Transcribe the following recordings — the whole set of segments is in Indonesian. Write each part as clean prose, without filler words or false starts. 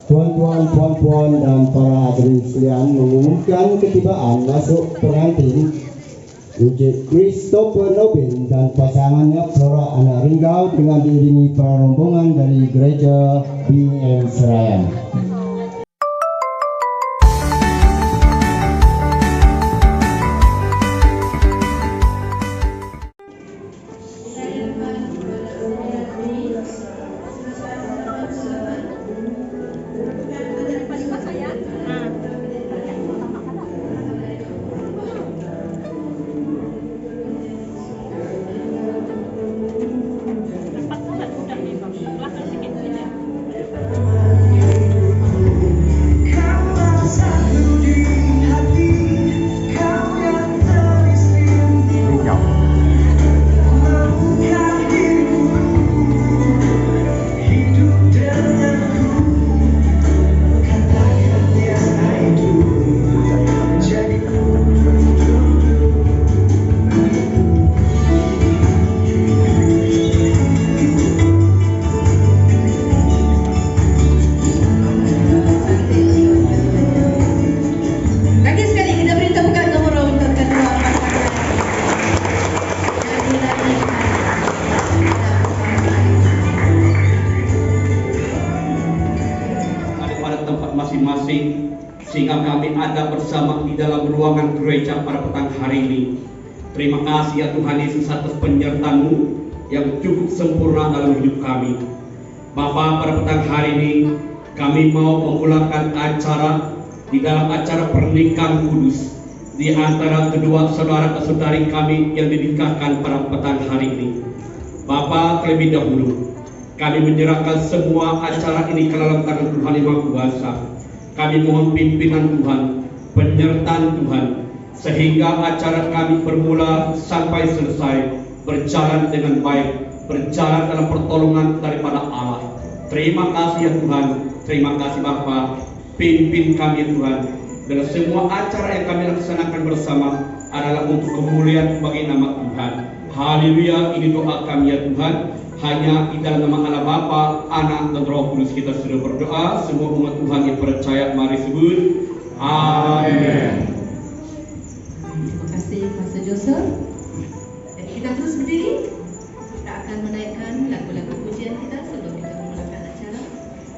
Tuan-tuan, puan-puan, dan para hadirin sekalian mengumumkan ketibaan masuk pengantin Encik Christopher Nobin dan pasangannya Flora Anak Ringgau dengan diiringi para rombongan dari Gereja BM Seraya. Masing-masing sehingga kami ada bersama di dalam ruangan gereja pada petang hari ini. Terima kasih ya Tuhan Yesus atas penyertaan-Mu yang cukup sempurna dalam hidup kami. Bapa, pada petang hari ini kami mau memulakan acara di dalam acara pernikahan kudus di antara kedua saudara-saudari kami yang dinikahkan pada petang hari ini. Bapa, terlebih dahulu kami menyerahkan semua acara ini ke dalam tangan Tuhan Yang Maha Kuasa. Kami mohon pimpinan Tuhan, penyertaan Tuhan, sehingga acara kami bermula sampai selesai berjalan dengan baik, berjalan dalam pertolongan daripada Allah. Terima kasih ya Tuhan, terima kasih Bapa, pimpin kami Tuhan. Dan semua acara yang kami laksanakan bersama adalah untuk kemuliaan bagi nama Tuhan. Haleluya, ini doa kami ya Tuhan. Hanya di dalam nama Allah Bapa, Anak, dan Roh Kudus kita sudah berdoa. Semua umat Tuhan yang percaya, mari sebut Amin. Terima kasih Pastor Joseph. Jadi kita terus berdiri. Kita akan menaikkan lagu-lagu pujian kita sebelum kita memulakan acara.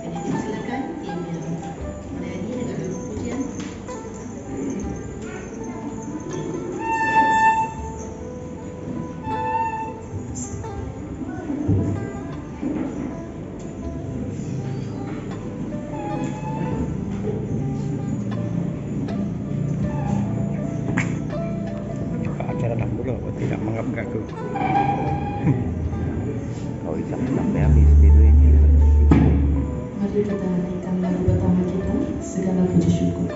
Jadi silakan tim yang menyanyi dengan lagu pujian. Tidak menganggap aku. Kau bisa sampai habis video ini. Mari kita naikkan lagu pertama kita, segala puji syukur.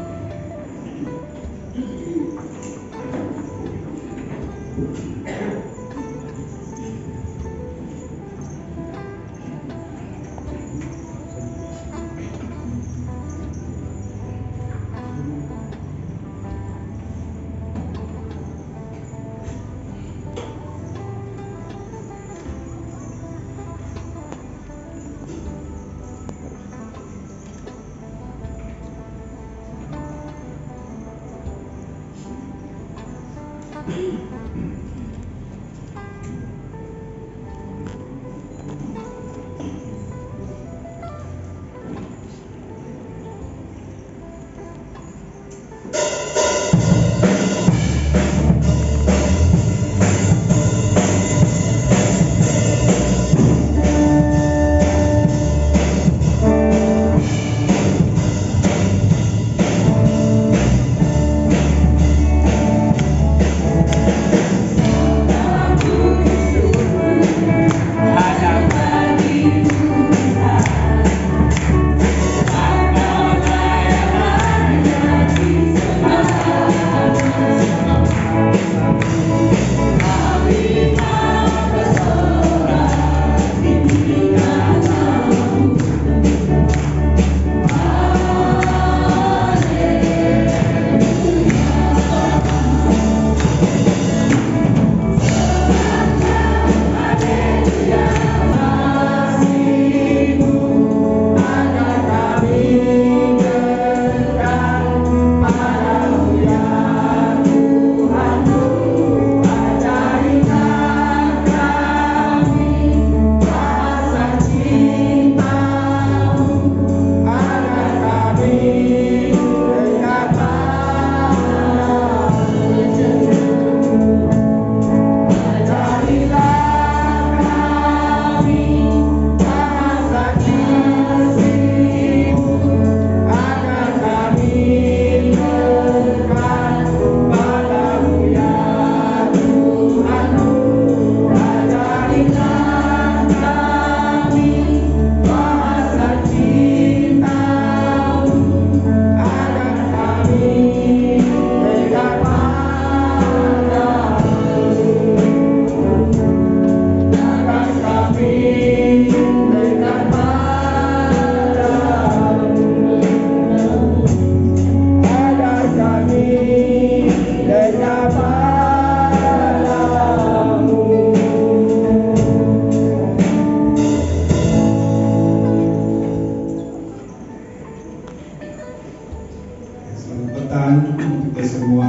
kesehatan untuk kita semua.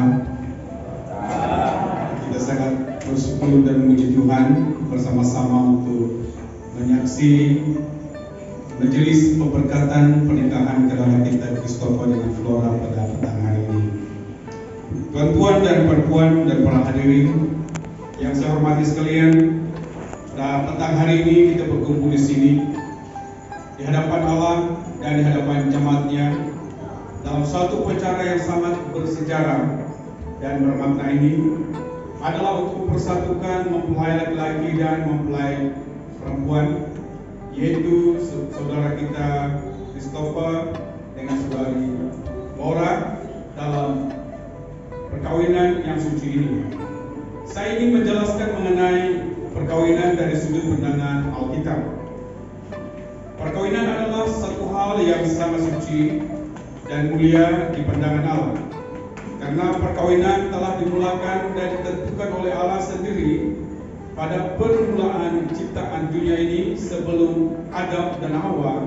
Kita sangat bersyukur dan memuji Tuhan bersama-sama untuk menyaksi majelis pemberkatan pernikahan saudara kita Christopher dengan Flora pada petang hari ini. Tuan-tuan dan perempuan dan para hadirin yang saya hormati sekalian, pada petang hari ini kita berkumpul di sini di hadapan Allah dan di hadapan jemaatnya dalam suatu acara yang sangat bersejarah dan bermakna. Ini adalah untuk mempersatukan mempelai laki-laki dan mempelai perempuan, yaitu saudara kita Christopher dengan saudari Laura dalam perkawinan yang suci ini. Saya ingin menjelaskan mengenai perkawinan dari sudut pandangan Alkitab. Perkawinan adalah satu hal yang sangat suci dan mulia di pandangan Allah. Karena perkawinan telah dimulakan dan ditentukan oleh Allah sendiri pada permulaan ciptaan dunia ini sebelum Adam dan Hawa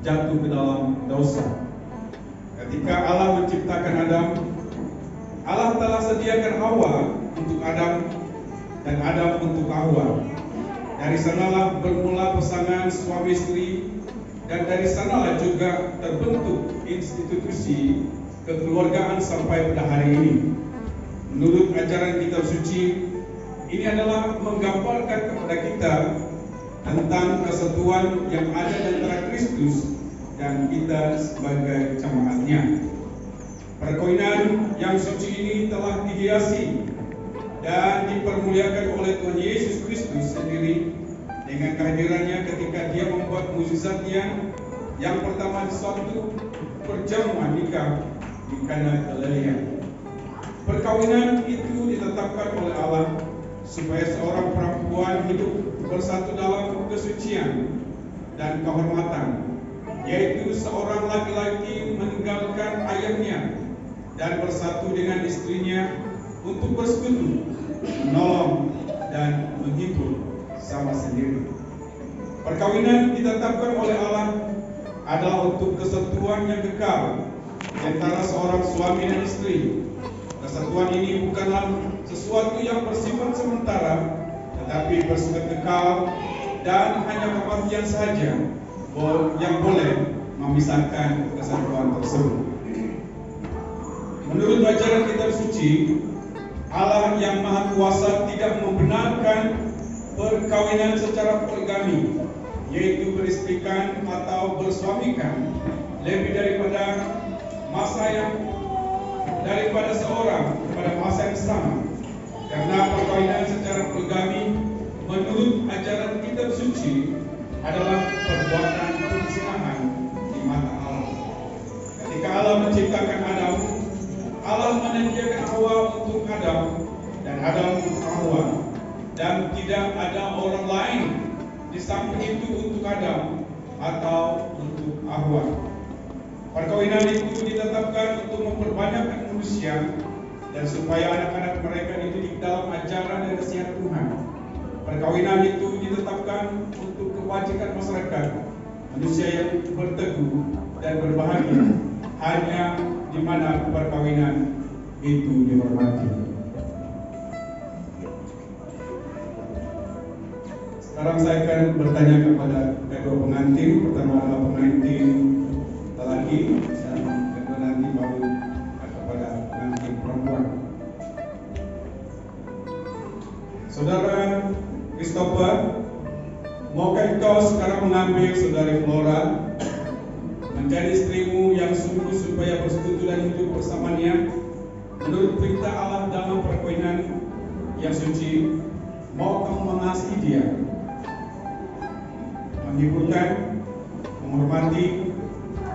jatuh ke dalam dosa. Ketika Allah menciptakan Adam, Allah telah sediakan Hawa untuk Adam dan Adam untuk Hawa. Dari sanalah bermula pasangan suami istri, dan dari sanalah juga terbentuk institusi kekeluargaan sampai pada hari ini. Menurut ajaran kitab suci, ini adalah menggambarkan kepada kita tentang kesatuan yang ada antara Kristus dan kita sebagai jemaatnya. Perkawinan yang suci ini telah dihiasi dan dipermuliakan oleh Tuhan Yesus Kristus sendiri dengan kehadirannya ketika Dia membuat mukjizatnya yang pertama di suatu perjamuan nikah di Kana Galilea. Perkawinan itu ditetapkan oleh Allah supaya seorang perempuan hidup bersatu dalam kesucian dan kehormatan, yaitu seorang laki-laki meninggalkan ayahnya dan bersatu dengan istrinya untuk bersekutu, menolong dan menghibur sama sendiri. Perkawinan ditetapkan oleh Allah adalah untuk kesatuan yang kekal antara seorang suami dan istri. Kesatuan ini bukanlah sesuatu yang bersifat sementara, tetapi bersifat kekal dan hanya kematian saja yang boleh memisahkan kesatuan tersebut. Menurut ajaran kitab suci, Allah yang Maha Kuasa tidak membenarkan perkawinan secara poligami, yaitu beristrikan atau bersuamikan lebih daripada seorang pada masa yang sama. Karena perkawinan secara poligami menurut ajaran kitab suci adalah perbuatan perzinahan di mata Allah. Ketika Allah menciptakan Adam, Allah menyediakan Hawa untuk Adam dan Adam untuk Hawa, dan tidak ada orang lain di samping itu untuk Adam atau untuk Hawa. Perkawinan itu ditetapkan untuk memperbanyakkan manusia dan supaya anak-anak mereka dididik dalam ajaran dan nasihat Tuhan. Perkawinan itu ditetapkan untuk kebajikan masyarakat, manusia yang berteguh dan berbahagia hanya di mana perkawinan itu dihormati. Sekarang saya akan bertanya kepada kedua pengantin. Pertama adalah pengantin lelaki dan kedua nanti baru kepada pengantin perempuan. Saudara Christopher, maukah engkau sekarang mengambil saudari Flora menjadi istrimu yang sungguh supaya bersekutu dan hidup bersamanya menurut perintah Allah dalam perkawinan yang suci? Mau kamu mengasihi dia, menghiburkan, menghormati,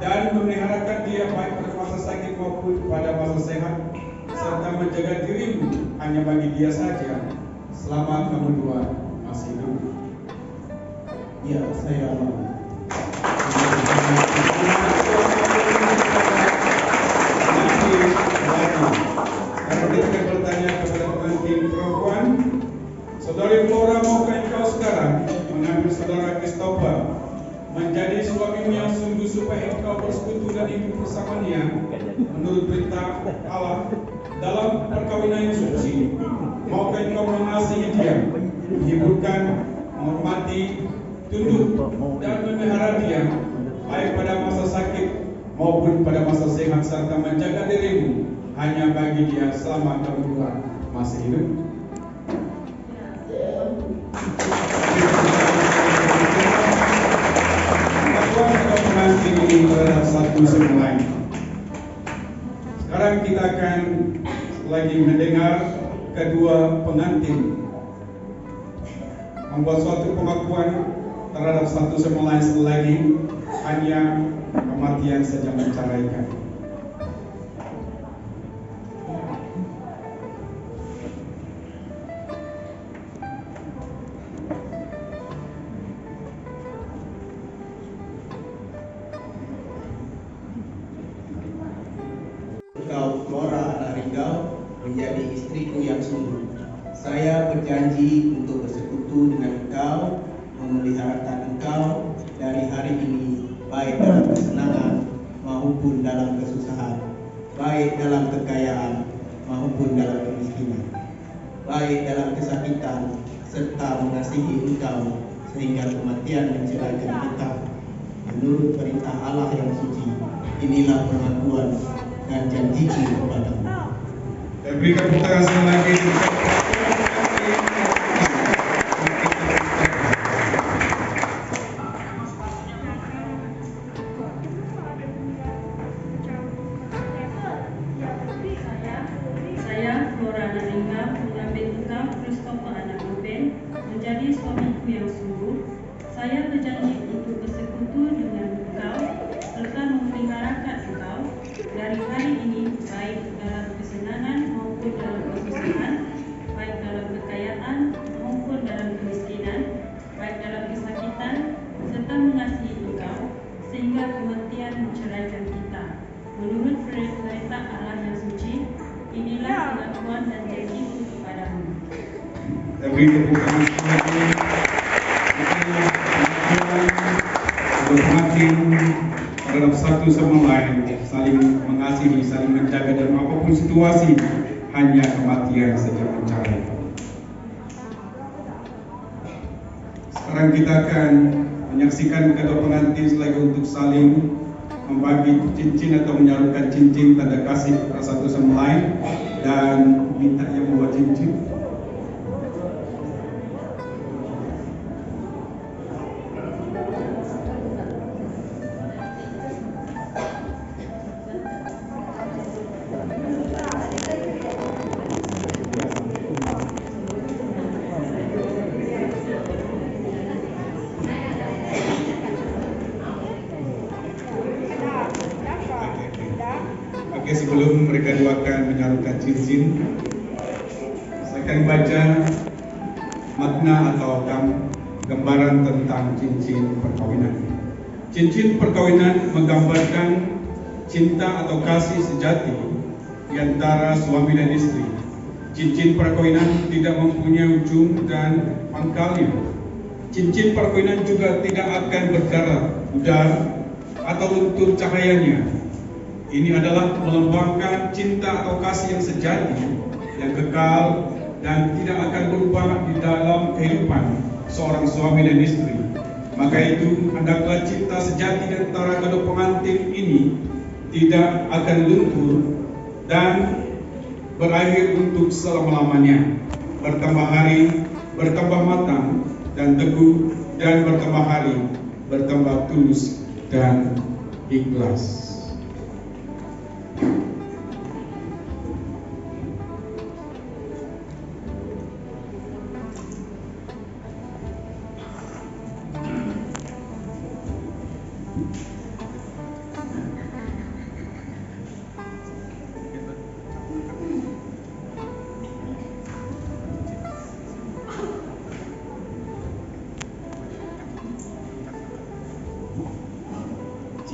dan memeliharakan dia baik pada masa sakit maupun pada masa sehat, serta menjaga dirimu hanya bagi dia saja selama kamu dua masih hidup. Ya, saya mau. Karena kita akan bertanya kepada pengantin perempuan, saudari Flora, maukah engkau sekarang mengambil saudara Christopher menjadi suamimu yang sungguh supaya engkau bersekutu dan hidup bersamanya menurut perintah Allah dalam perkawinan yang suci. Maukah engkau mengasihi dia, menghiburkan, menghormati, tunduk dan memelihara dia, baik pada masa sakit maupun pada masa sehat, serta menjaga dirimu hanya bagi dia selama kamu masih hidup. Pengantin ini terhadap satu sama lain. Sekarang kita akan lagi mendengar kedua pengantin membuat suatu pengakuan terhadap satu sama lain selagi hanya kematian saja menceraikan. Engkau Flora Anaringgau menjadi istriku yang sungguh. Saya berjanji untuk bersekutu dengan engkau, memeliharakan engkau dari hari ini, baik dalam kesenangan maupun dalam kesusahan, baik dalam kekayaan maupun dalam kemiskinan, baik dalam kesakitan, serta mengasihi engkau sehingga kematian menceraikan kita. Menurut perintah Allah yang suci, inilah pengakuan dan janjiku kepadamu. Dan berikan tepuk tangan sekali lagi. Saya Flora Anaringgau mengambil engkau Christopher anak Ruben menjadi suamiku yang sungguh. Saya berjanji untuk bersekutu dengan engkau serta memeliharakan engkau dari hari ini, baik dalam kesenangan maupun dalam kesusahan, baik dalam kekayaan maupun dalam kemiskinan, baik dalam kesakitan, serta mengasihi engkau sehingga kematian menceraikan kita. Menurut perintah Allah yang suci, inilah pengakuan dan janjiku kepadamu. Dan beri tepuk tangan sekali lagi. Berhati terhadap satu sama lain, saling mengasihi, saling menjaga dalam apapun situasi, hanya kematian saja mencari. Sekarang kita akan menyaksikan kedua pengantin selagi untuk saling membagi cincin atau menyalurkan cincin tanda kasih satu sama lain, dan minta yang membuat cincin. Oke, sebelum mereka dua akan menyalurkan cincin, saya akan baca makna atau gambaran tentang cincin perkawinan. Cincin perkawinan menggambarkan cinta atau kasih sejati di antara suami dan istri. Cincin perkawinan tidak mempunyai ujung dan pangkalnya. Cincin perkawinan juga tidak akan berdarah, pudar, atau luntur cahayanya. Ini adalah melambangkan cinta atau kasih yang sejati, yang kekal dan tidak akan berubah di dalam kehidupan seorang suami dan istri. Maka itu, hendaklah cinta sejati di antara kedua pengantin ini tidak akan luntur dan berakhir untuk selama-lamanya. Bertambah hari, bertambah matang dan teguh, dan bertambah hari, bertambah tulus dan ikhlas.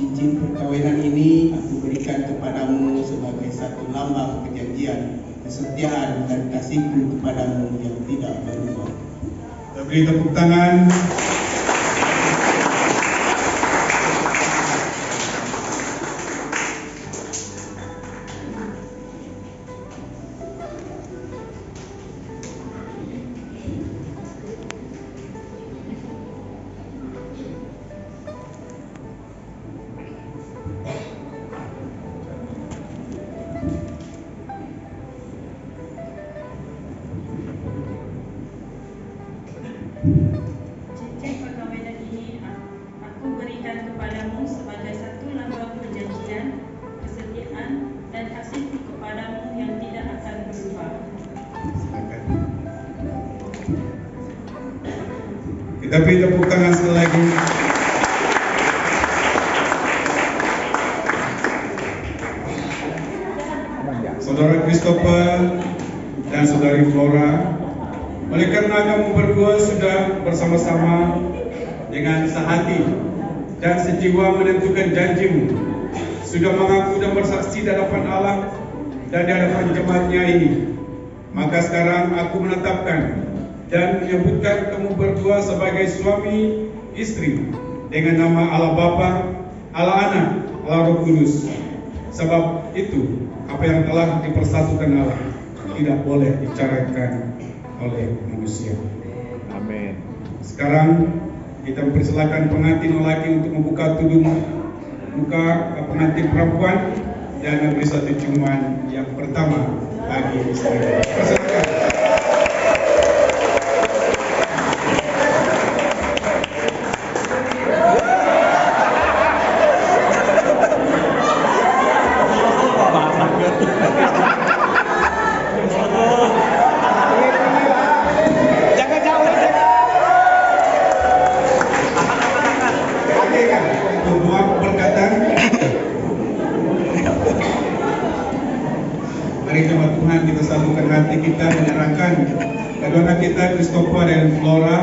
Cincin perkawinan ini aku berikan kepadamu sebagai satu lambang perjanjian, kesetiaan dan kasihku kepadamu yang tidak berubah. Beri tepuk tangan. Cincin perkahwinan ini aku berikan kepadamu sebagai satu lambang perjanjian, kesetiaan dan kasihku kepadamu yang tidak akan berubah. Silakan. Kita beri tepuk tangan sekali lagi. Saudara Christopher dan saudari Flora, oleh karena kamu berdua sudah bersama-sama dengan sehati dan sejiwa menentukan janjimu, sudah mengaku dan bersaksi di hadapan Allah dan di hadapan jemaatnya ini, maka sekarang aku menetapkan dan menyebutkan kamu berdua sebagai suami istri dengan nama Allah Bapa, Allah Anak, Allah Roh Kudus. Sebab itu, apa yang telah dipersatukan Allah tidak boleh diceraikan oleh manusia. Amin. Sekarang kita mempersilakan pengantin lelaki untuk membuka tudung muka pengantin perempuan dan memberi satu ciuman yang pertama bagi istri. Persilakan. Mari jemaat Tuhan kita satukan hati kita menyerahkan kedua anak kita Christopher dan Flora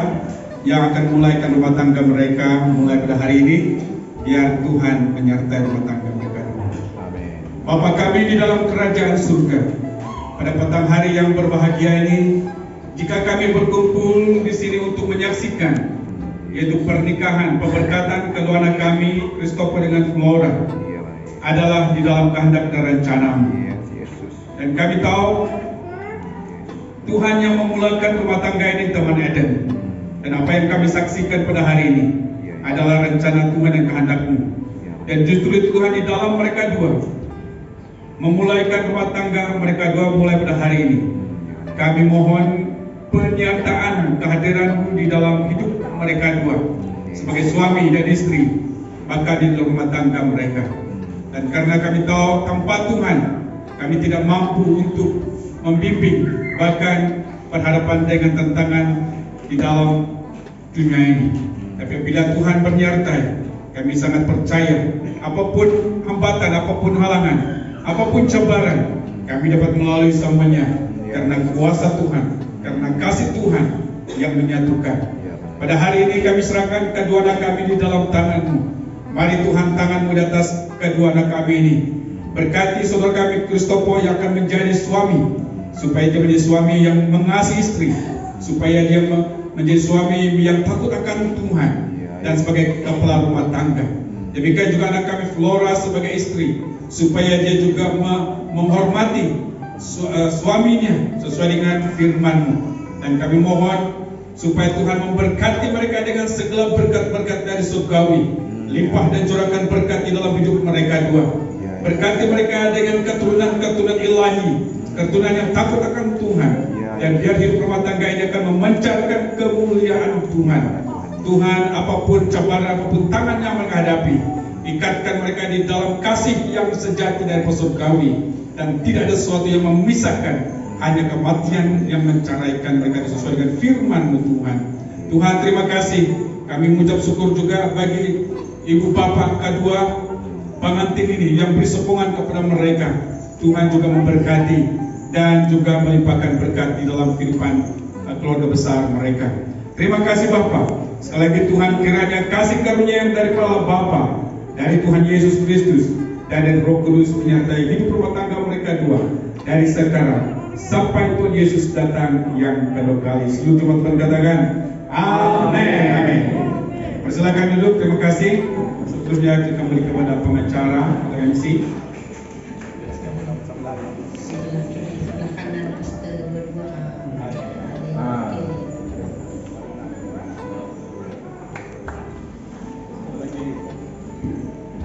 yang akan mulaikan rumah tangga mereka mulai pada hari ini. Biar Tuhan menyertai rumah tangga mereka. Amin. Bapa kami di dalam kerajaan surga, pada petang hari yang berbahagia ini, jika kami berkumpul di sini untuk menyaksikan yaitu pernikahan pemberkatan kedua anak kami Christopher dengan Flora Iya, baik. adalah di dalam kehendak dan rencana-Mu. Iya, Yesus. Dan kami tahu Tuhan yang memulakan rumah tangga ini Taman Eden. Dan apa yang kami saksikan pada hari ini adalah rencana Tuhan dan kehendak-Mu. Dan justru Tuhan di dalam mereka dua memulaikan rumah tangga mereka dua mulai pada hari ini. Kami mohon penyertaan kehadiran-Mu di dalam hidup mereka dua sebagai suami dan istri, maka di dalam rumah tangga mereka. Dan karena kami tahu tanpa Tuhan kami tidak mampu untuk membimbing, bahkan berhadapan dengan tantangan di dalam dunia ini. Tapi bila Tuhan menyertai, kami sangat percaya apapun hambatan, apapun halangan, apapun cobaan, kami dapat melalui semuanya karena kuasa Tuhan, karena kasih Tuhan yang menyatukan. Pada hari ini kami serahkan kedua anak kami di dalam tangan-Mu. Mari Tuhan, tangan-Mu di atas kedua anak kami ini. Berkati saudara kami Christopher yang akan menjadi suami, supaya dia menjadi suami yang mengasihi istri, supaya dia menjadi suami yang takut akan Tuhan dan sebagai kepala rumah tangga. Demikian juga anak kami Flora sebagai istri, supaya dia juga menghormati suaminya sesuai dengan firman-Mu. Dan kami mohon supaya Tuhan memberkati mereka dengan segala berkat-berkat dari surgawi, limpah dan curahkan berkat di dalam hidup mereka dua. Berkati mereka dengan keturunan-keturunan ilahi, keturunan yang takut akan Tuhan, dan biar hidup rumah tangga ini akan memancarkan kemuliaan Tuhan. Tuhan, apapun cobaan, apapun tangan yang mereka hadapi, ikatkan mereka di dalam kasih yang sejati dari surgawi, dan tidak ada sesuatu yang memisahkan, hanya kematian yang menceraikan mereka sesuai dengan firman-Mu Tuhan. Tuhan, terima kasih. Kami mengucap syukur juga bagi ibu bapak kedua pengantin ini yang beri sokongan kepada mereka. Tuhan juga memberkati dan juga melimpahkan berkat di dalam kehidupan keluarga besar mereka. Terima kasih Bapa. Sekali lagi Tuhan, kiranya kasih karunia yang dari Allah Bapa, dari Tuhan Yesus Kristus dan dari Roh Kudus menyertai hidup rumah tangga mereka dua dari sekarang sampai Tuhan Yesus datang yang kedua kali. Seluruh jemaat Tuhan katakan amin. Amin. Persilakan duduk. Terima kasih. Seterusnya kita kembali kepada pengacara atau MC. Sebelah kanan kita berdua.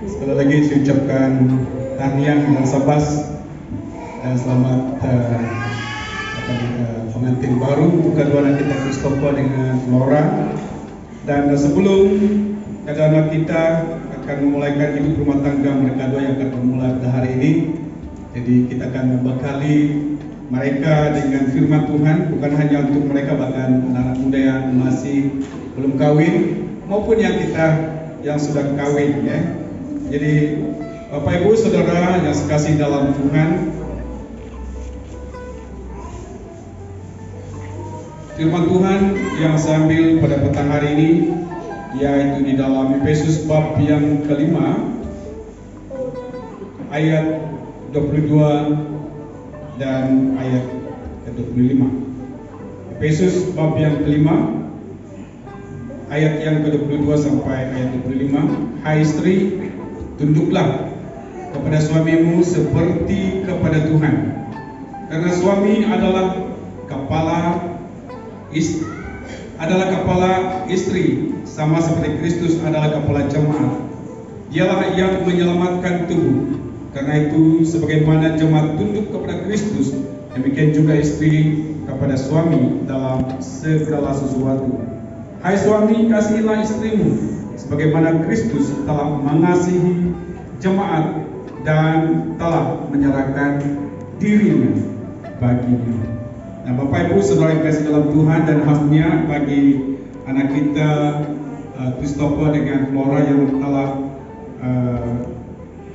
Sekali lagi saya ucapkan tahniah dan sabas dan selamat pengantin baru untuk kedua anak kita Christopher dengan Flora. Dan sebelum kedua anak kita akan memulaikan hidup rumah tangga mereka dua yang akan memulai pada hari ini, jadi kita akan membekali mereka dengan firman Tuhan, bukan hanya untuk mereka, bahkan anak muda yang masih belum kawin maupun yang sudah kawin ya. Jadi Bapak Ibu Saudara yang sekasih dalam Tuhan, firman Tuhan yang saya ambil pada petang hari ini yaitu di dalam Efesus bab yang kelima ayat 22 dan ayat ke-25. Efesus bab yang kelima ayat yang ke-22 sampai ayat 25. Hai istri, tunduklah kepada suamimu seperti kepada Tuhan, karena suami adalah kepala istri, sama seperti Kristus adalah kepala jemaat. Dialah yang menyelamatkan tubuh. Karena itu, sebagaimana jemaat tunduk kepada Kristus, demikian juga istri kepada suami dalam segala sesuatu. Hai suami, kasihilah istrimu, sebagaimana Kristus telah mengasihi jemaat dan telah menyerahkan dirinya baginya. Nah, Bapak Ibu Saudara yang kasih dalam Tuhan, dan khasnya bagi anak kita Christopher dengan Flora yang telah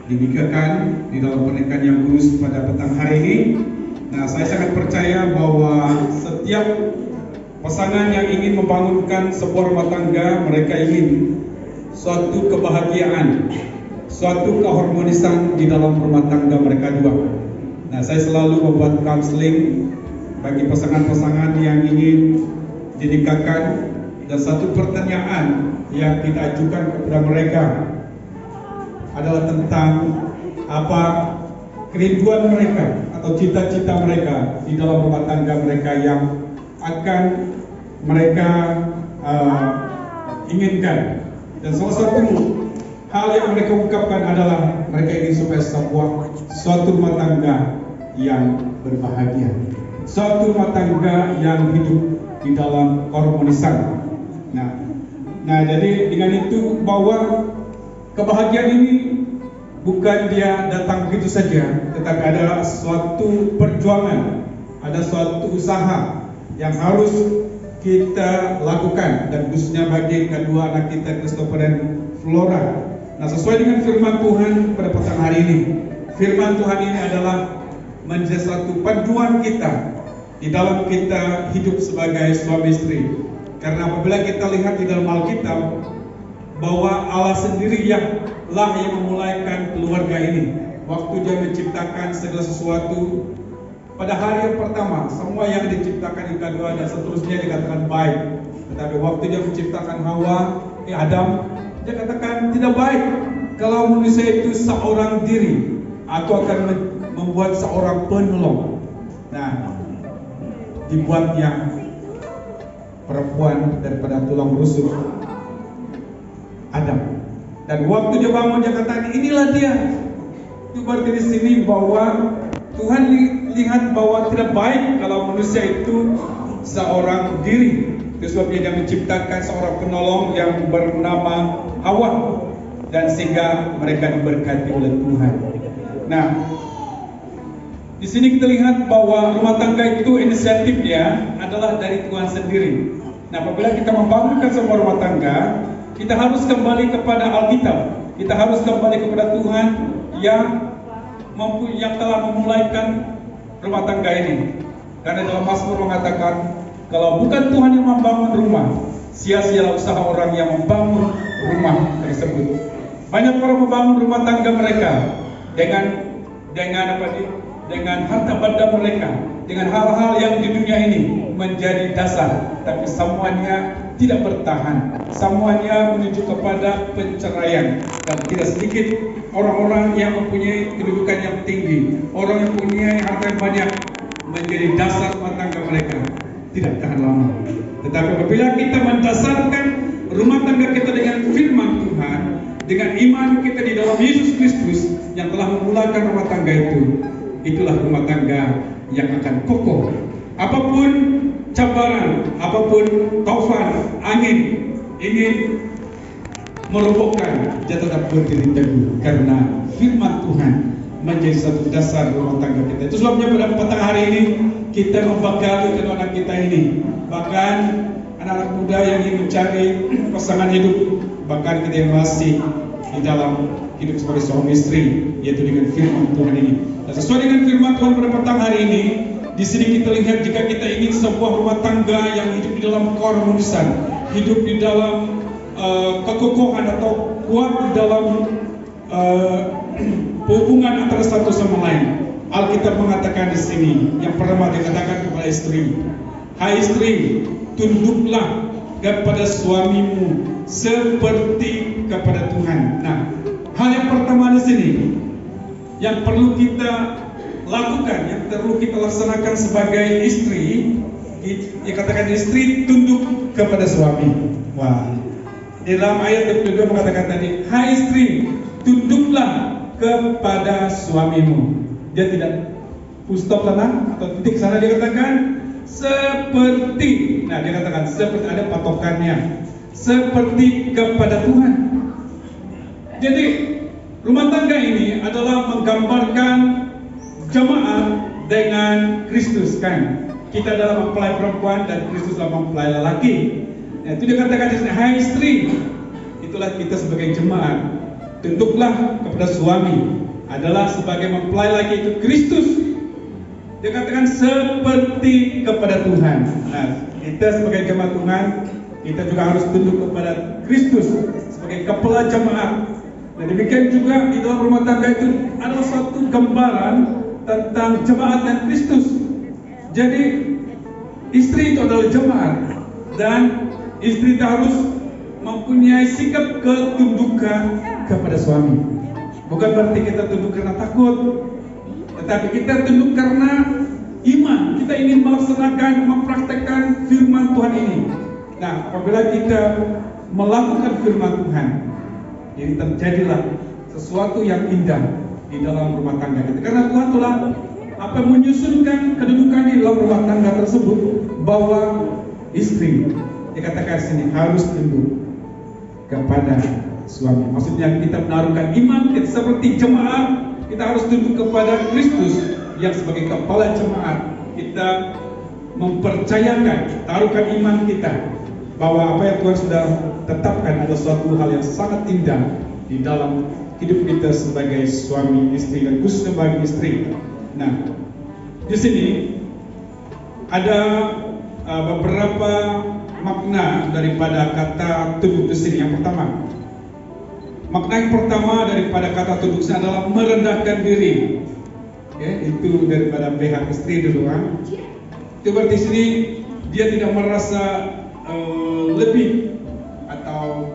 dinikahkan di dalam pernikahan yang kudus pada petang hari ini. Nah, saya sangat percaya bahwa setiap pasangan yang ingin membangunkan sebuah rumah tangga, mereka ingin suatu kebahagiaan, suatu keharmonisan di dalam rumah tangga mereka dua. Nah, saya selalu membuat counseling bagi pasangan-pasangan yang ingin dinikahkan, dan satu pertanyaan yang kita ajukan kepada mereka adalah tentang apa kerinduan mereka atau cita-cita mereka di dalam rumah tangga mereka yang akan mereka inginkan. Dan salah satu hal yang mereka ungkapkan adalah mereka ingin supaya suatu rumah tangga yang berbahagia, suatu rumah tangga yang hidup di dalam keharmonisan. Nah, jadi dengan itu bahwa kebahagiaan ini bukan dia datang begitu saja, tetapi ada suatu perjuangan, ada suatu usaha yang harus kita lakukan, dan khususnya bagi kedua anak kita Christopher dan Flora. Nah, sesuai dengan firman Tuhan pada petang hari ini, firman Tuhan ini adalah menjadi satu panduan kita di dalam kita hidup sebagai suami istri. Karena apabila kita lihat di dalam Alkitab bahwa Allah sendiri yang memulaikan keluarga ini. Waktu dia menciptakan segala sesuatu, pada hari yang pertama semua yang diciptakan, yang kedua dan seterusnya dikatakan baik. Tetapi waktu dia menciptakan Adam, dia katakan tidak baik kalau manusia itu seorang diri, atau akan membuat seorang penolong. Nah, dibuatnya perempuan daripada tulang rusuk Adam. Dan waktu dia bangun, dia katakan inilah dia. Itu berarti di sini bahwa Tuhan lihat bahwa tidak baik kalau manusia itu seorang diri. Itu sebabnya dia menciptakan seorang penolong yang bernama Hawa, dan sehingga mereka diberkati oleh Tuhan. Nah, di sini kita lihat bahwa rumah tangga itu inisiatifnya adalah dari Tuhan sendiri. Nah, apabila kita membangunkan sebuah rumah tangga, kita harus kembali kepada Alkitab. Kita harus kembali kepada Tuhan yang telah memulaikan rumah tangga ini. Karena dalam Mazmur mengatakan, kalau bukan Tuhan yang membangun rumah, sia-sialah usaha orang yang membangun rumah tersebut. Banyak orang membangun rumah tangga mereka dengan harta benda mereka, dengan hal-hal yang di dunia ini menjadi dasar, tapi semuanya tidak bertahan, semuanya menuju kepada penceraian. Dan tidak sedikit orang-orang yang mempunyai kedudukan yang tinggi, orang yang mempunyai harta yang banyak, menjadi dasar rumah tangga mereka tidak tahan lama. Tetapi apabila kita mendasarkan rumah tangga kita dengan firman Tuhan, dengan iman kita di dalam Yesus Kristus yang telah memulakan rumah tangga itulah rumah tangga yang akan kokoh. Apapun cabaran, apapun taufan angin ingin merobohkan, dia tetap berdiri teguh karena firman Tuhan menjadi satu dasar rumah tangga kita. Itu sebabnya pada petang hari ini kita membekali kedua anak kita ini, bahkan anak-anak muda yang ingin mencari pasangan hidup, bahkan kita yang masih di dalam hidup sebagai suami istri, yaitu dengan firman Tuhan ini. Dan sesuai dengan firman Tuhan pada petang hari ini, di sini kita lihat jika kita ingin sebuah rumah tangga yang hidup di dalam keharmonisan, hidup di dalam kekokohan atau kuat di dalam hubungan antara satu sama lain. Alkitab mengatakan di sini, yang pertama dikatakan kepada istri, hai istri, tunduklah kepada suamimu seperti kepada Tuhan. Nah, hal yang pertama di sini yang perlu kita lakukan, yang perlu kita laksanakan sebagai istri, dikatakan istri tunduk kepada suami. Wah, dalam ayat 22 mengatakan tadi, hai istri, tunduklah kepada suamimu. Dia tidak full stop sana atau titik sana, dia katakan seperti. Nah, dia katakan seperti, ada patokannya, seperti kepada Tuhan. Jadi rumah tangga ini adalah menggambarkan jemaat dengan Kristus, kan? Kita adalah mempelai perempuan dan Kristus adalah mempelai lelaki. Nah, itu dikatakan di sini, hai istri, itulah kita sebagai jemaat. Tunduklah kepada suami, adalah sebagai mempelai laki itu Kristus. Dikatakan seperti kepada Tuhan. Nah, kita sebagai jemaat Tuhan, kita juga harus tunduk kepada Kristus sebagai kepala jemaat. Dan demikian juga di dalam rumah tangga itu adalah suatu gambaran tentang jemaat dan Kristus. Jadi istri itu adalah jemaat, dan istri harus mempunyai sikap ketundukan kepada suami. Bukan berarti kita tunduk karena takut, tetapi kita tunduk karena iman. Kita ingin melaksanakan, mempraktekkan firman Tuhan ini. Nah, apabila kita melakukan firman Tuhan, ini terjadilah sesuatu yang indah di dalam rumah tangga kita. Karena Tuhan telah menyusunkan kedudukan di dalam rumah tangga tersebut, bahwa istri dikatakan sini harus tunduk kepada suami. Maksudnya kita menaruhkan iman, kita seperti jemaat, kita harus tunduk kepada Kristus yang sebagai kepala jemaat. Kita mempercayakan, taruhkan iman kita bahwa apa yang Tuhan sudah tetapkan adalah suatu hal yang sangat indah di dalam hidup kita sebagai suami istri, dan khususnya bagi istri. Nah, di sini ada beberapa makna daripada kata tunduk di sini. Yang pertama, makna yang pertama daripada kata tunduk ini adalah merendahkan diri. Itu daripada pihak istri dulu, kan? Itu berarti sini dia tidak merasa lebih atau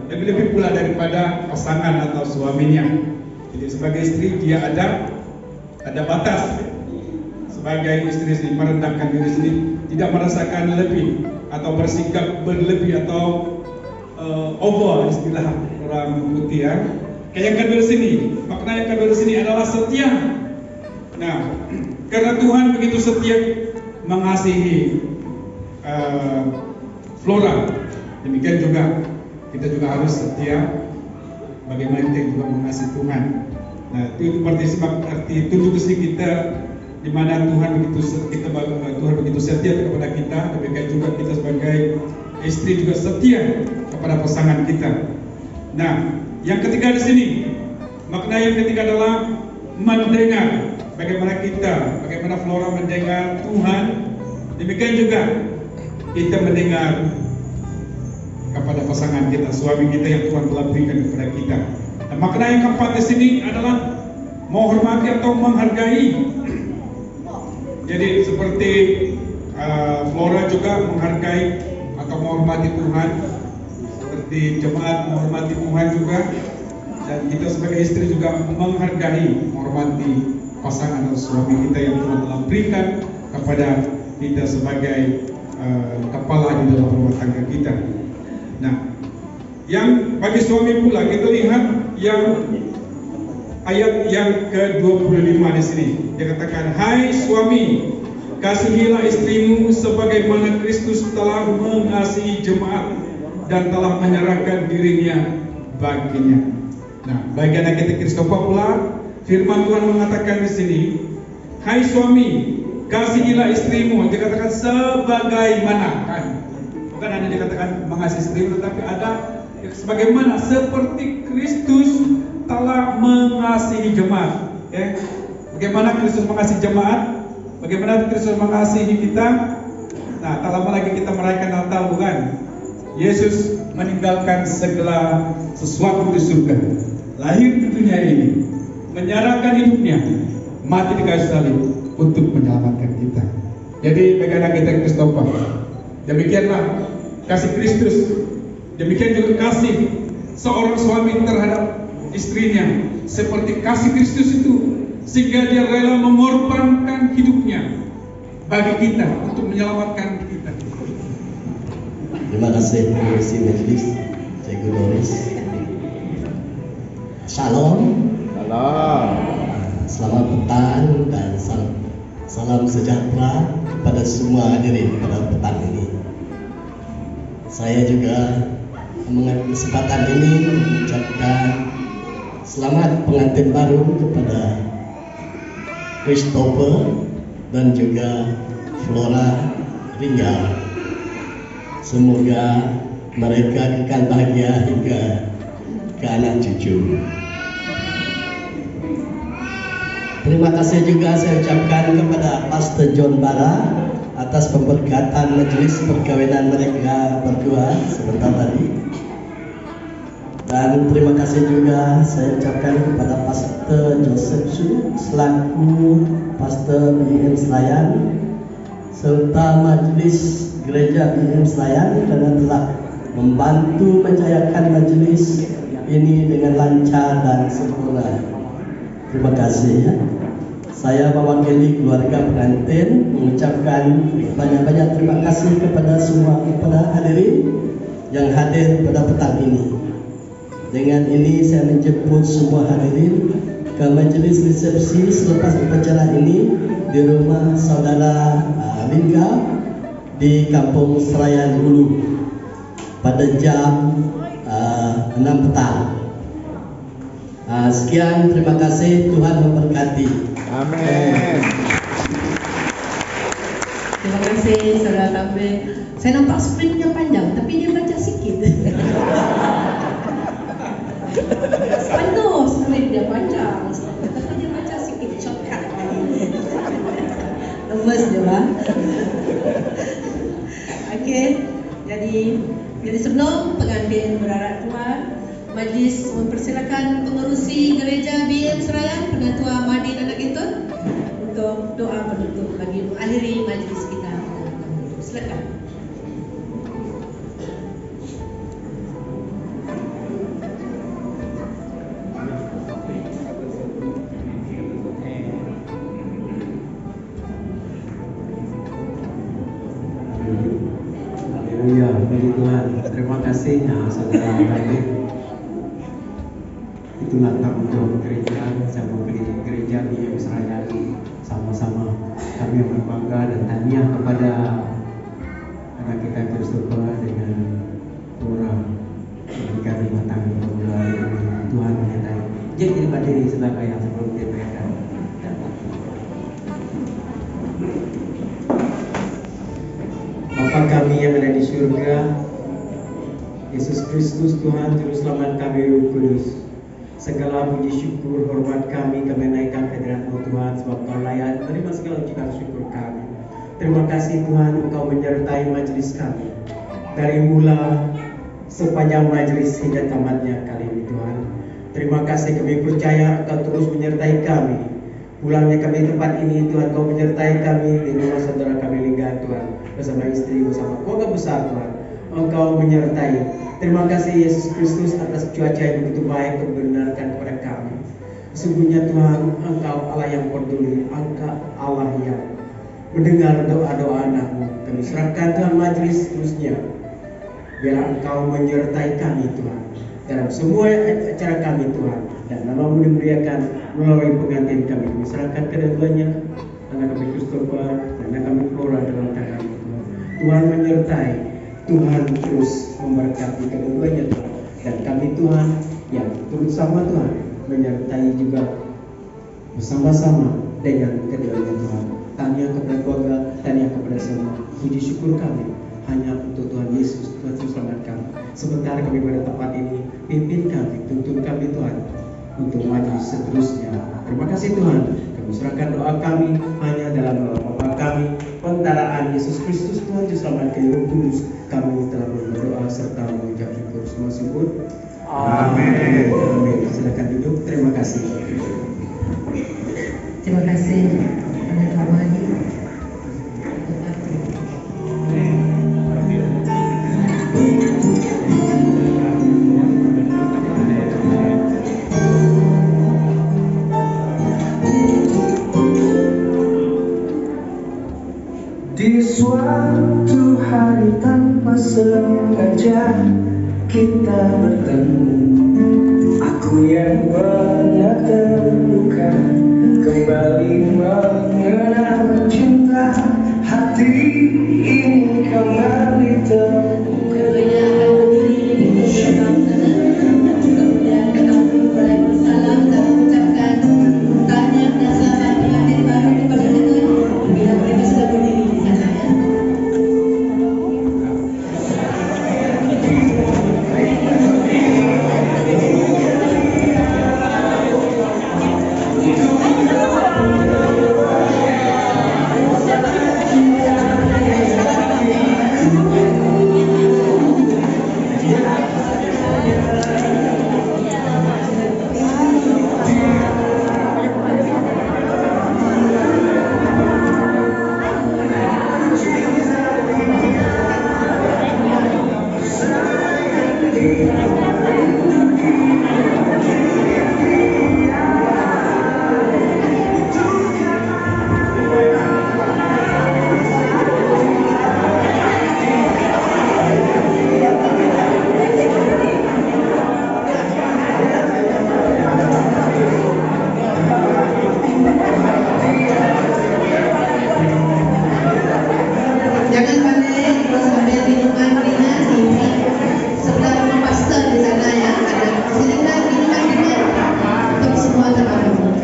lebih pula daripada pasangan atau suaminya. Jadi sebagai istri dia ada batas. Sebagai istri sini merendahkan diri sini, tidak merasakan lebih atau bersikap berlebih atau over, istilah orang putih, ya. Yang kedua sini, makna yang kedua sini adalah setia. Nah, karena Tuhan begitu setia mengasihi Flora, demikian juga kita juga harus setia bagaimana kita juga mengasihi Tuhan. Nah, itu arti tunduk di sini kita, di mana Tuhan begitu setia kepada kita, demikian juga kita sebagai istri juga setia kepada pasangan kita. Nah, yang ketiga di sini, makna yang ketiga adalah mendengar. Bagaimana Flora mendengar Tuhan, demikian juga kita mendengar kepada pasangan kita, suami kita yang Tuhan telah berikan kepada kita. Dan makna yang keempat di sini adalah menghormati atau menghargai. Jadi seperti Flora juga menghargai atau menghormati Tuhan, seperti jemaat menghormati Tuhan juga, dan kita sebagai istri juga menghargai, menghormati pasangan atau suami kita yang Tuhan telah berikan kepada kita sebagai kepala di dalam rumah tangga kita. Nah, yang bagi suami pula kita lihat yang ayat yang ke-25 di sini. Dia katakan, "Hai suami, kasihilah istrimu sebagaimana Kristus telah mengasihi jemaat dan telah menyerahkan dirinya baginya." Nah, bagi anak kita Kristofa pula, firman Tuhan mengatakan di sini, "Hai suami, kasihilah istrimu." Dikatakan sebagaimana, kan? Bukan hanya dikatakan mengasihi istrimu, tetapi ada sebagaimana seperti Kristus telah mengasihi jemaat. Ya. Bagaimana Kristus mengasihi jemaat? Bagaimana Kristus mengasihi kita? Nah, tak lama lagi kita merayakan Natal, bukan? Yesus meninggalkan segala sesuatu di surga, lahir di dunia ini, menyerahkan hidupnya, mati di kayu salib untuk menyelamatkan kita. Jadi bagi anak kita Kristofa, demikianlah kasih Kristus, demikian juga kasih seorang suami terhadap istrinya, seperti kasih Kristus itu, sehingga dia rela mengorbankan hidupnya bagi kita untuk menyelamatkan kita. Terima kasih Komisi Majelis Cikgu Doris. Shalom. Salam. Selamat petang dan salam sejahtera kepada semua hadirin pada petang ini. Saya juga mengambil kesempatan ini mengucapkan selamat pengantin baru kepada Christopher dan juga Flora Ringgal. Semoga mereka kekal bahagia hingga ke anak cucu. Terima kasih juga saya ucapkan kepada Pastor John Bara atas pemberkatan majelis perkawinan mereka berdua sebentar tadi. Dan terima kasih juga saya ucapkan kepada Pastor Joseph Su selaku Pastor BM Senayan serta majelis Gereja BM Senayan karena telah membantu menjayakan majelis ini dengan lancar dan sempurna. Terima kasih ya. Saya mewakili keluarga pengantin mengucapkan banyak-banyak terima kasih kepada semua hadirin yang hadir pada petang ini. Dengan ini saya menjemput semua hadirin ke majelis resepsi selepas upacara ini di rumah saudara Lingga di Kampung Serayan Hulu pada jam 6 petang. Sekian, terima kasih, Tuhan memberkati. Amin. Terima kasih Saudara Kambe. Saya nampak sprintnya panjang, tapi dia baca sikit. Penuh sprint dia panjang, tapi dia baca sikit, shortcut. Lemes dia bang. Okey, jadi sebelum pengantin berarak tuan, majlis mempersilakan pengerusi gereja BM Serayan, Penatua Madin Anak Intun untuk doa penutup bagi mengakhiri majlis kita. Silakan. Haleluya, puji Tuhan. Terima kasih saudara David. Itulah tanggung jawab gereja sama gereja BM Serayan. Sama-sama kami berbangga dan tahniah kepada anak kita Christopher dengan Tora ketika rumah tangga pemulai Tuhan menyertai. Jadi terima diri sedang yang sebelum diberitakan. Bapa kami yang ada di surga, Yesus Kristus Tuhan Juru Selamat kami Roh Kudus, segala puji syukur hormat kami naikkan hadirat-Mu Tuhan, sebab Kau layak menerima segala ucapan syukur kami. Terima kasih Tuhan, Engkau menyertai majelis kami dari mula sepanjang majelis hingga tamatnya kali ini Tuhan. Terima kasih, kami percaya Engkau terus menyertai kami. Pulangnya kami tempat ini Tuhan, Kau menyertai kami di rumah saudara kami Lingga Tuhan, bersama istri, bersama keluarga besar Tuhan. Engkau menyertai. Terima kasih Yesus Kristus atas cuaca yang begitu baik membenarkan kepada kami. Sesungguhnya Tuhan, Engkau Allah yang peduli, Engkau Allah yang mendengar doa-doa anak-Mu. Kami serahkan Tuhan majelis terusnya. Biarlah Engkau menyertai kami Tuhan dalam semua acara kami Tuhan. dan namamu dimuliakan melalui pengantin kami. Kami serahkan kedua-duanya, anak kami Christopher dan anak kami Flora dalam tangan Tuhan. Tuhan menyertai, Tuhan terus memberkati kedua-duanya Tuhan. Dan kami Tuhan yang turut sama Tuhan menyertai juga bersama-sama dengan keduanya Tuhan. Tanya kepada keluarga, tanya kepada semua. Puji syukur kami hanya untuk Tuhan Yesus, Tuhan selamat kami. Sementara kami pada tempat ini, pimpin kami, tuntun kami Tuhan untuk maju seterusnya. Terima kasih Tuhan. Kami serahkan doa kami hanya dalam nama Bapa kami, pentaraan Yesus Kristus Tuhan Juru Selamat kami Roh Kudus. Kami telah berdoa serta mengucap syukur. Semua sebut Amin. Amin. Silakan duduk. Terima kasih. Terima kasih Anak Kamali. Di suatu hari tanpa sengaja kita bertemu, aku yang pernah terluka kembali mengenal cinta. Hati ini kembali terbuka. Keduanya akan berdiri di sebelah sana. Kemudian kami mulai bersalam dan mengucapkan tahniah dan selamat pengantin baru kepada mereka. Bila mereka sudah berdiri di sana ya. Jangan panik, terus ambil minuman ringan di sebelah rumah pastor di sana ya. Ada silakan minuman ringan untuk semua teman-teman.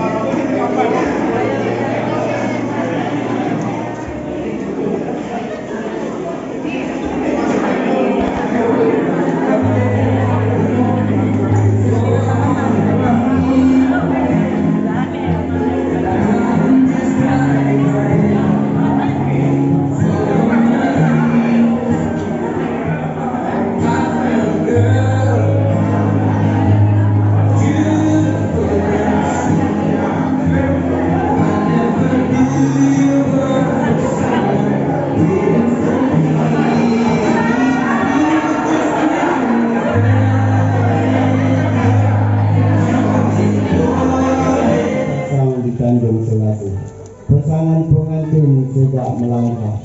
Sang dikandung selalu. Pasangan pengantin tidak melangkah,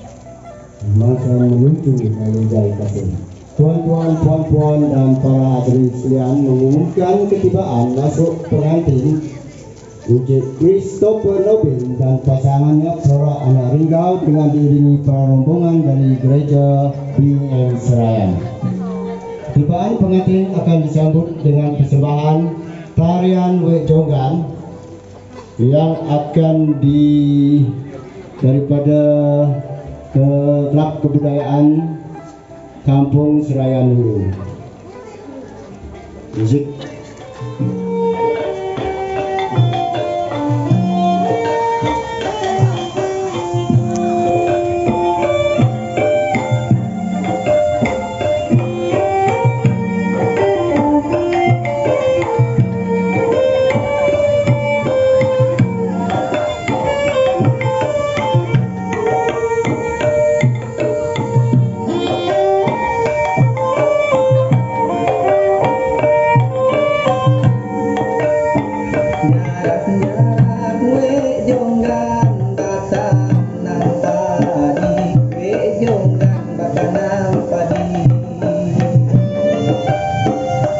maka menuju melunjai kasih. Tuan-tuan, puan-puan, dan para hadirin sekalian mengumumkan ketibaan masuk pengantin Encik Christopher Nobin dan pasangannya Flora Anak Ringgau dengan diiringi para rombongan dari gereja BM Serayan. Ketibaan pengantin akan disambut dengan persembahan tarian Wek Jonggan yang akan daripada klub kebudayaan Kampung Serayan Hulu. Musik.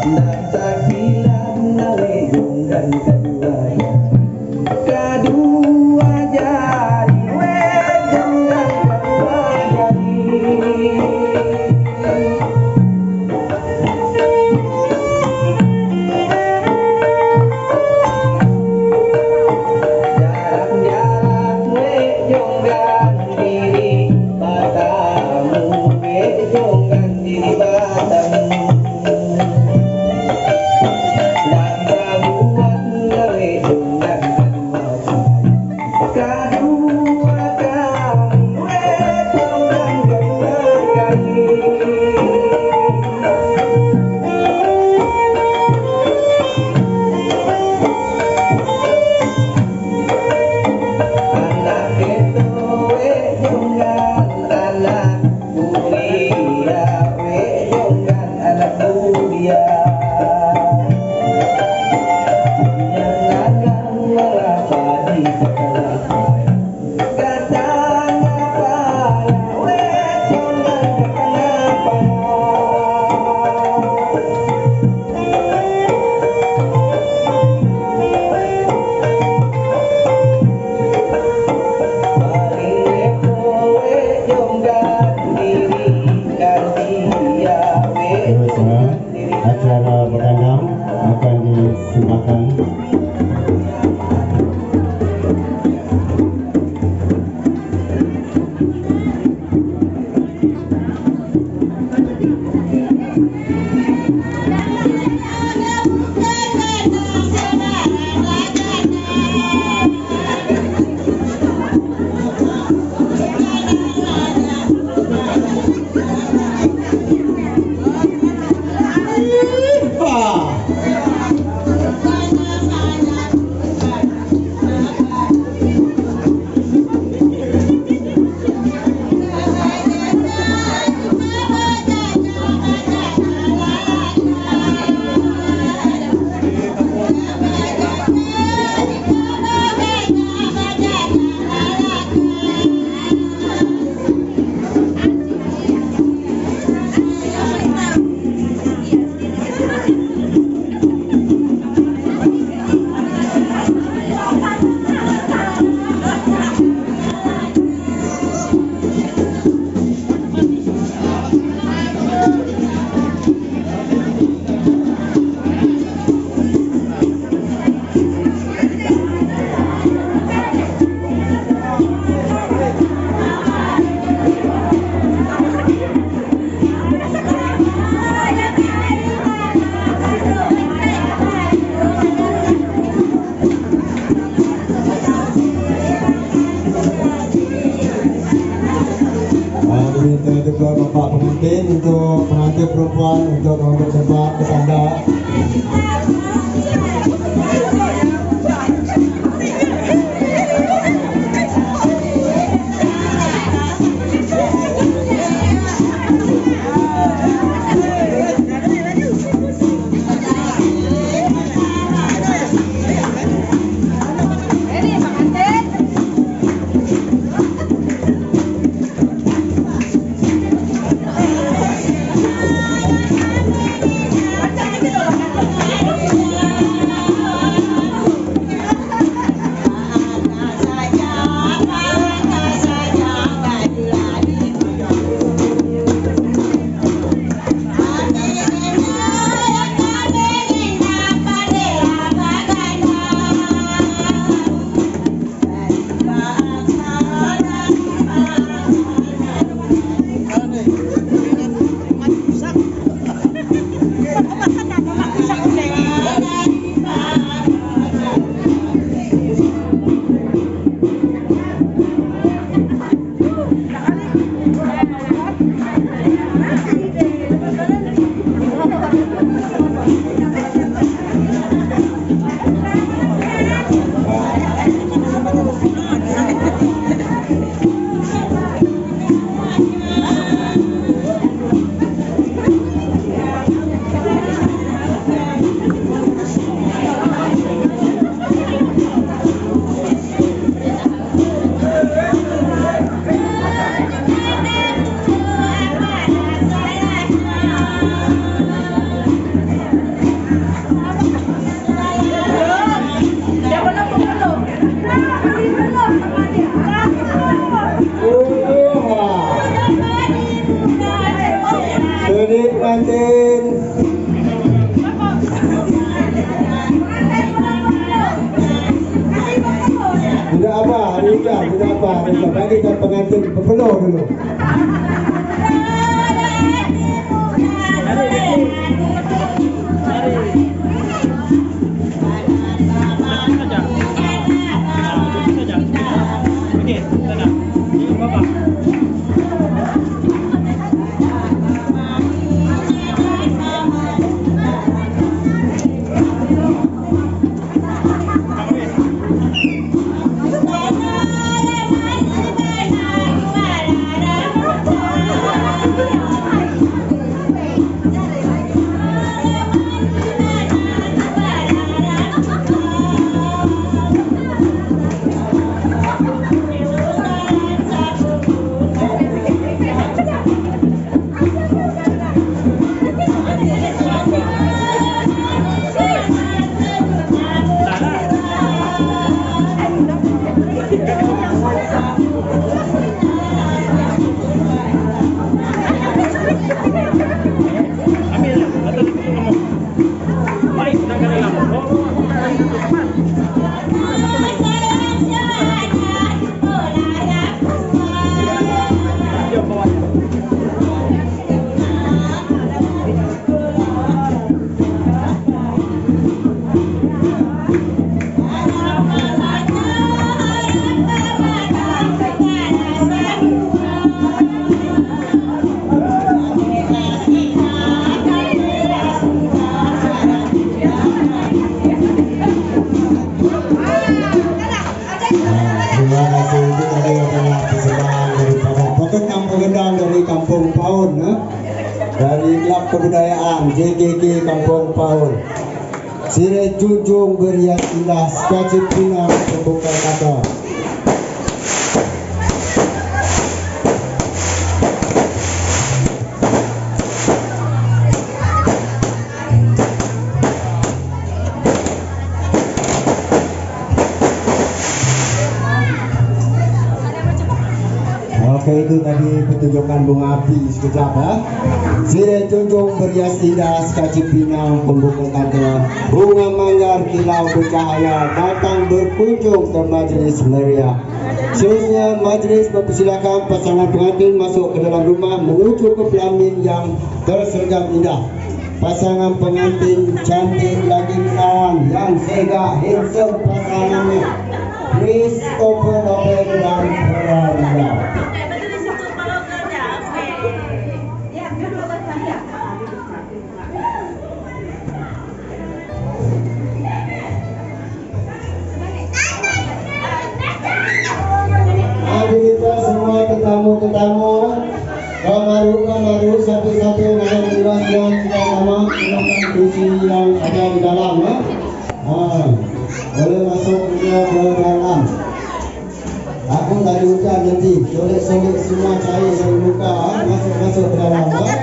Nang tak bilang nawe Acara berandang akan disumbangkan. Bapak pengantin untuk pengantin perempuan untuk mengambil tempat bertanda. Pengantin tidak apa, tidak apa, bagikan pengantin berpeluh dulu. Dari Klub Kebudayaan JGG Kampung Paun, Sire Junjung Berias Indah Sekacip Pinang Pembuka Kata. Oke, itu tadi pertunjukan bunga api sekejap ya. Sire Junjung Berias Indah Sekacip Pinang Pembuka Kata, bunga manggar kilau bercahaya datang berkunjung ke majelis meriah. Seterusnya majelis mempersilakan pasangan pengantin masuk ke dalam rumah menuju ke pelamin yang tersergam indah. Pasangan pengantin cantik lagi menawan yang sega handsome pasangannya Christopher Nobel dan Flora. Kita semua tetamu-tetamu, kamaru satu-satu dengan jelas yang sudah lama gunakan kursi yang ada di dalam ya. Boleh masuk ke dalam. Aku tadi hujan nanti, solek-solek semua cair dari muka, masuk ke dalam ya.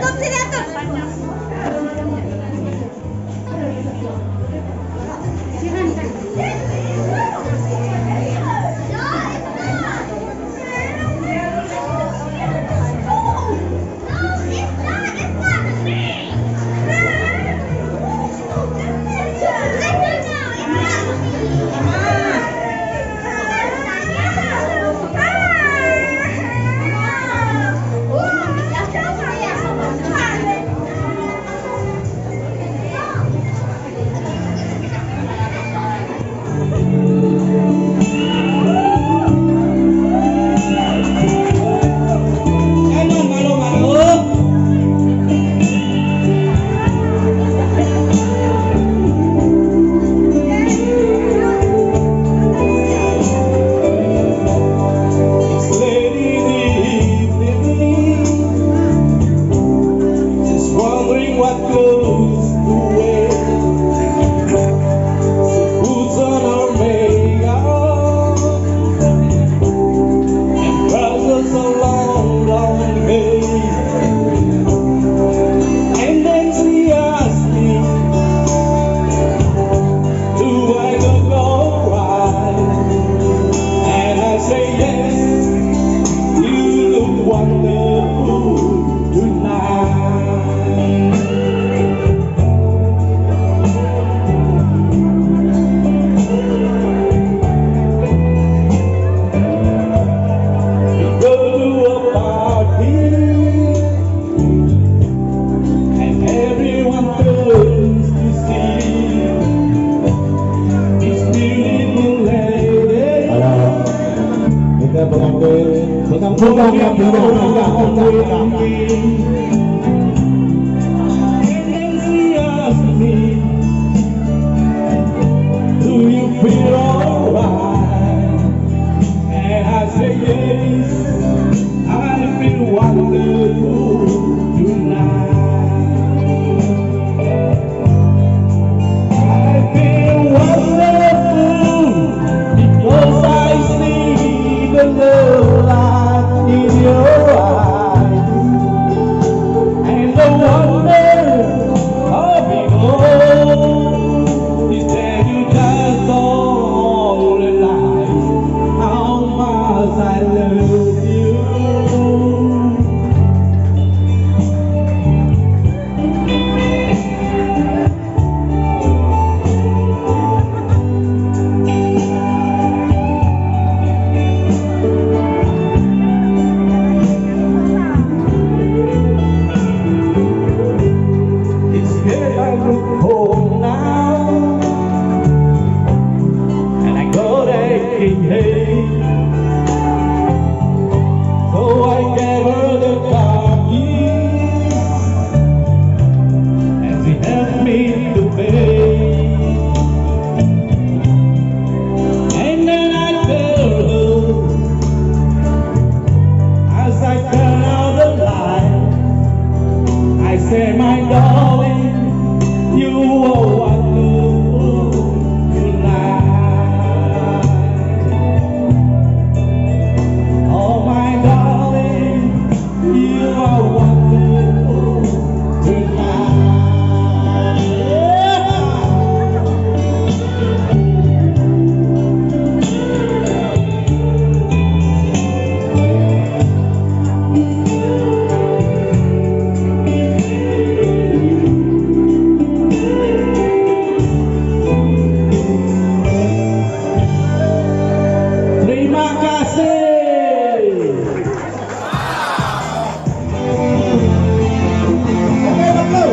'cause I love you. Instead I look home now, and I got aching head. So I gave her the car keys, and she helped me to pay. And then I tell her, as I turn out the light, I say, my darling, you are wonderful tonight. Oh, my darling, you are wonderful tonight. Terima kasih. Oke, betul.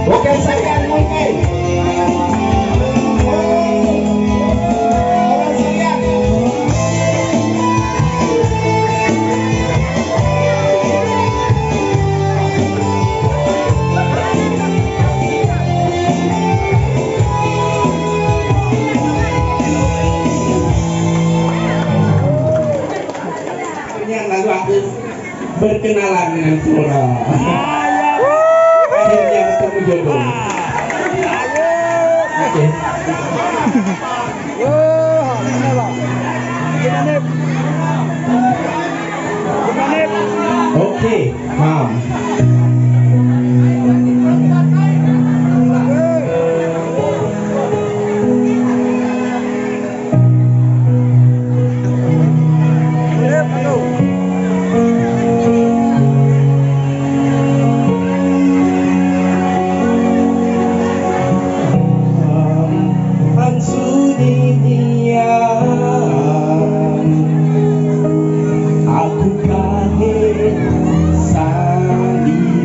Oke sekalian mungkin. Orang sekalian. Lalu aku berkenalan dengan Flora. Akhirnya bertemu jodoh. Oke. Oke, Mam. Aku kaget sendiri.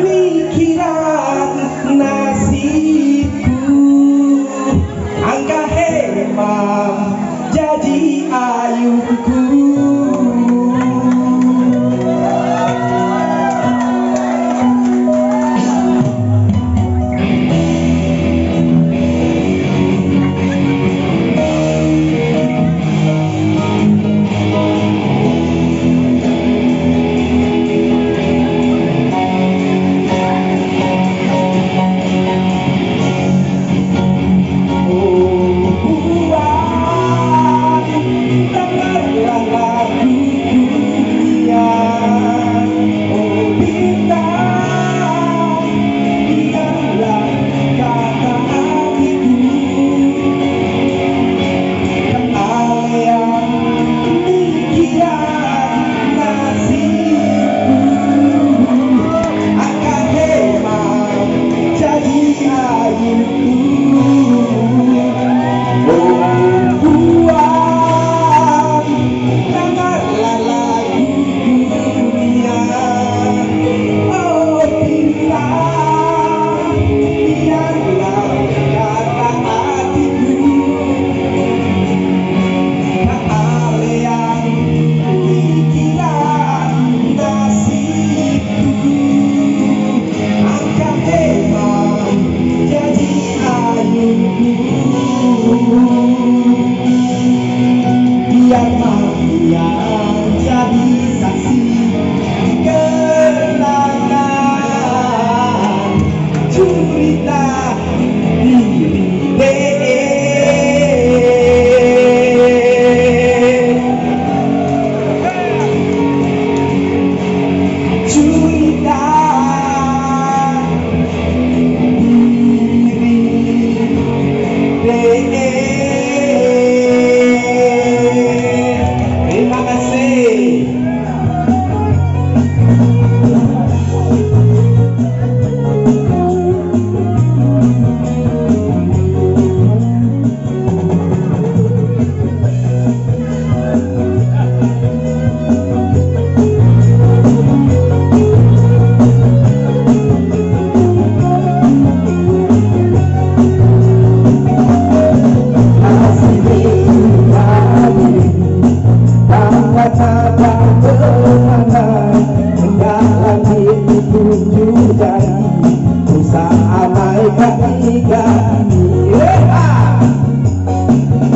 mikiran nasib bagi kami.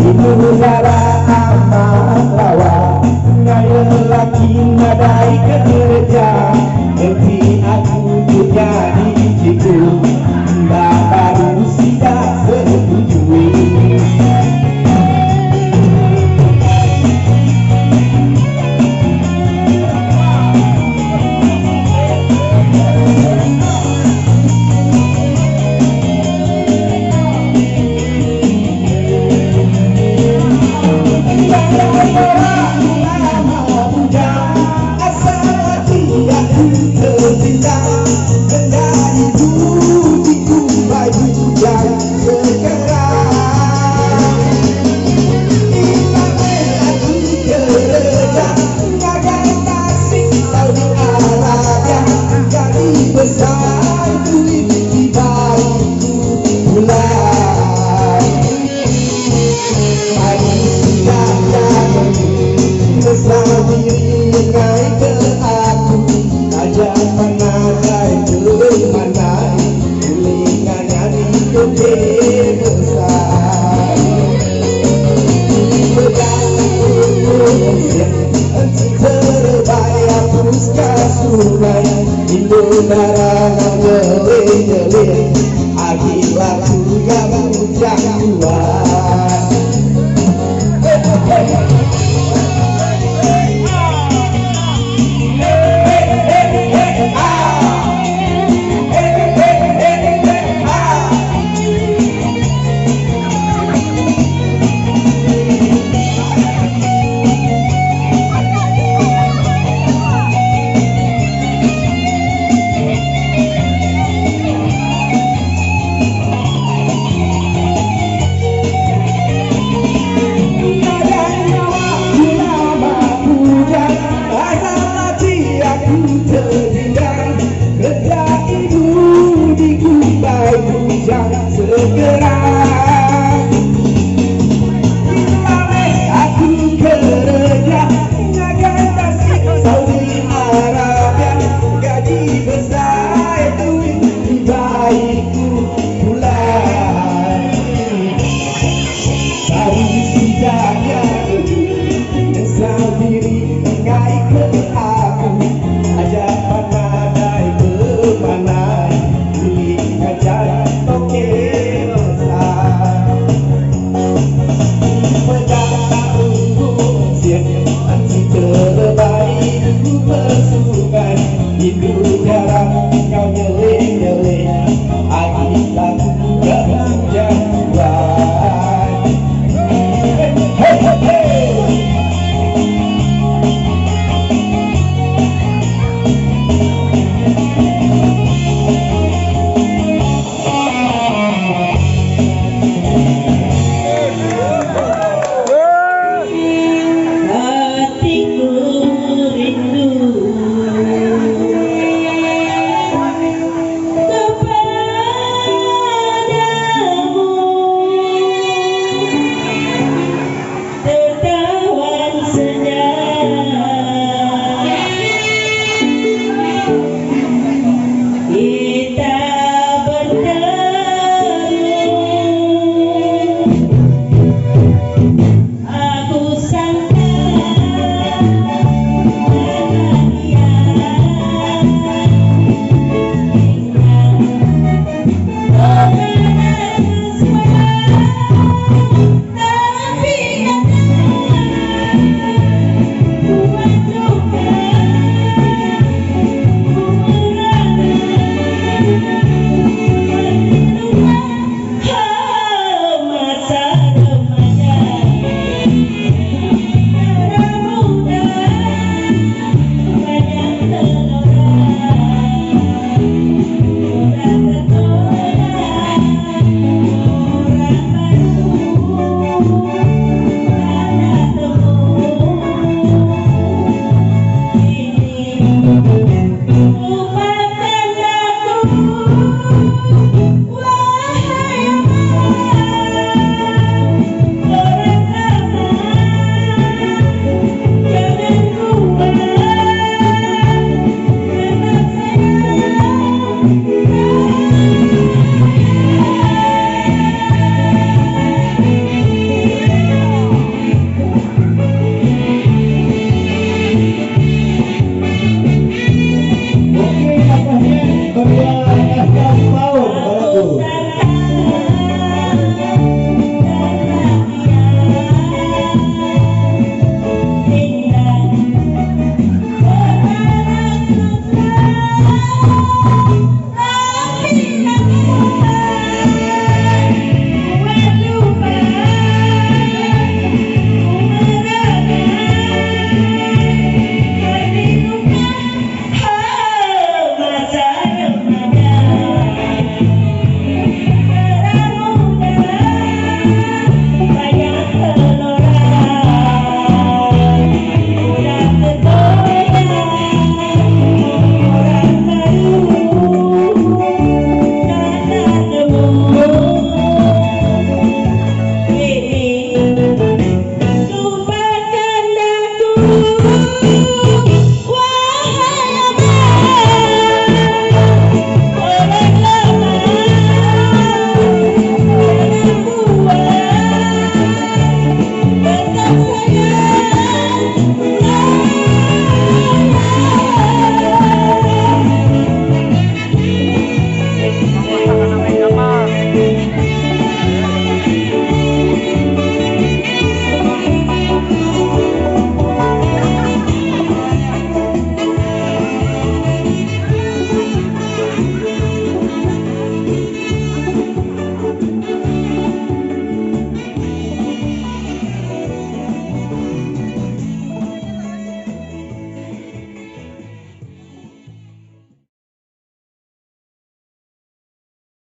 Ibu negara amat lawa, ngaya lelaki nadai kerja, nanti aku jadi cikgu, mbak baru tidak setujui. Ajak panadai bermanai, pilih kaca